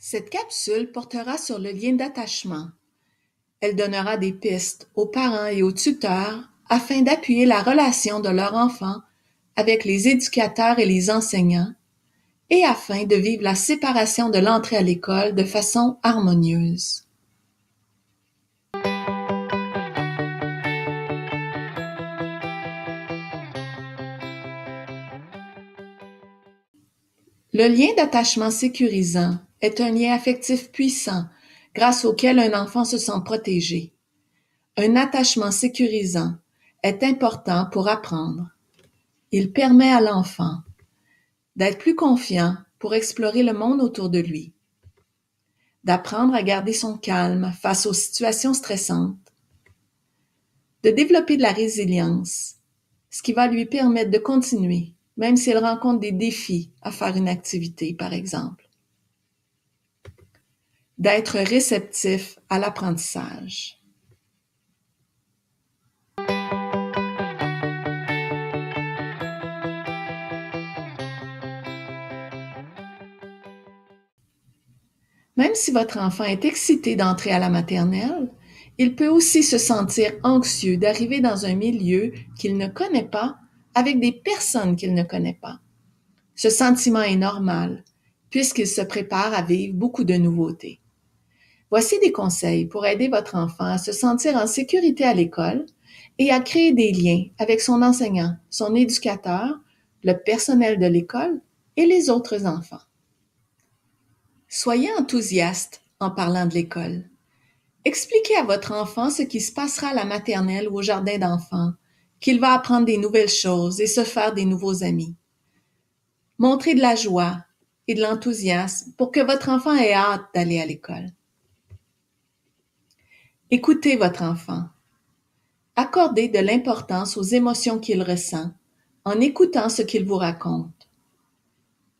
Cette capsule portera sur le lien d'attachement. Elle donnera des pistes aux parents et aux tuteurs afin d'appuyer la relation de leur enfant avec les éducateurs et les enseignants et afin de vivre la séparation de l'entrée à l'école de façon harmonieuse. Le lien d'attachement sécurisant est un lien affectif puissant grâce auquel un enfant se sent protégé. Un attachement sécurisant est important pour apprendre. Il permet à l'enfant d'être plus confiant pour explorer le monde autour de lui, d'apprendre à garder son calme face aux situations stressantes, de développer de la résilience, ce qui va lui permettre de continuer, même s'il rencontre des défis à faire une activité, par exemple. D'être réceptif à l'apprentissage. Même si votre enfant est excité d'entrer à la maternelle, il peut aussi se sentir anxieux d'arriver dans un milieu qu'il ne connaît pas avec des personnes qu'il ne connaît pas. Ce sentiment est normal puisqu'il se prépare à vivre beaucoup de nouveautés. Voici des conseils pour aider votre enfant à se sentir en sécurité à l'école et à créer des liens avec son enseignant, son éducateur, le personnel de l'école et les autres enfants. Soyez enthousiaste en parlant de l'école. Expliquez à votre enfant ce qui se passera à la maternelle ou au jardin d'enfants, qu'il va apprendre des nouvelles choses et se faire des nouveaux amis. Montrez de la joie et de l'enthousiasme pour que votre enfant ait hâte d'aller à l'école. Écoutez votre enfant. Accordez de l'importance aux émotions qu'il ressent en écoutant ce qu'il vous raconte.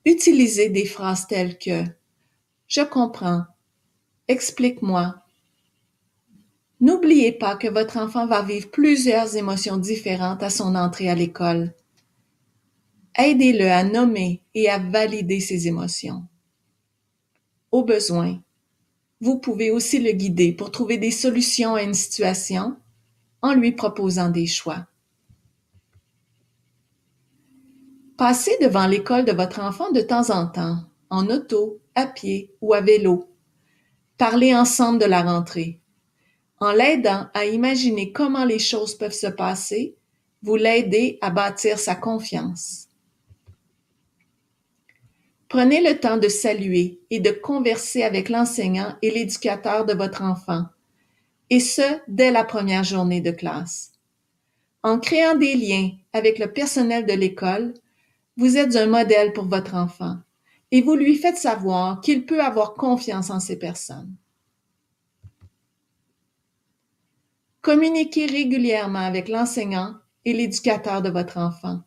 Utilisez des phrases telles que « Je comprends »,« Explique-moi ». N'oubliez pas que votre enfant va vivre plusieurs émotions différentes à son entrée à l'école. Aidez-le à nommer et à valider ses émotions. Au besoin, vous pouvez aussi le guider pour trouver des solutions à une situation en lui proposant des choix. Passez devant l'école de votre enfant de temps en temps, en auto, à pied ou à vélo. Parlez ensemble de la rentrée. En l'aidant à imaginer comment les choses peuvent se passer, vous l'aidez à bâtir sa confiance. Prenez le temps de saluer et de converser avec l'enseignant et l'éducateur de votre enfant, et ce, dès la première journée de classe. En créant des liens avec le personnel de l'école, vous êtes un modèle pour votre enfant et vous lui faites savoir qu'il peut avoir confiance en ces personnes. Communiquez régulièrement avec l'enseignant et l'éducateur de votre enfant.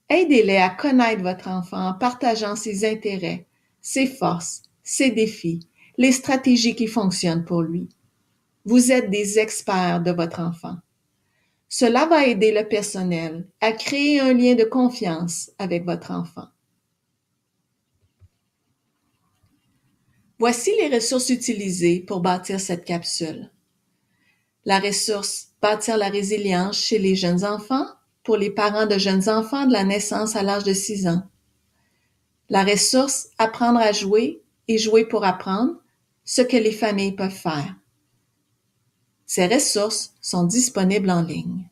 Aidez-les à connaître votre enfant en partageant ses intérêts, ses forces, ses défis, les stratégies qui fonctionnent pour lui. Vous êtes des experts de votre enfant. Cela va aider le personnel à créer un lien de confiance avec votre enfant. Voici les ressources utilisées pour bâtir cette capsule. La ressource « Bâtir la résilience chez les jeunes enfants » pour les parents de jeunes enfants de la naissance à l'âge de 6 ans. La ressource « Apprendre à jouer et jouer pour apprendre » ce que les familles peuvent faire. Ces ressources sont disponibles en ligne.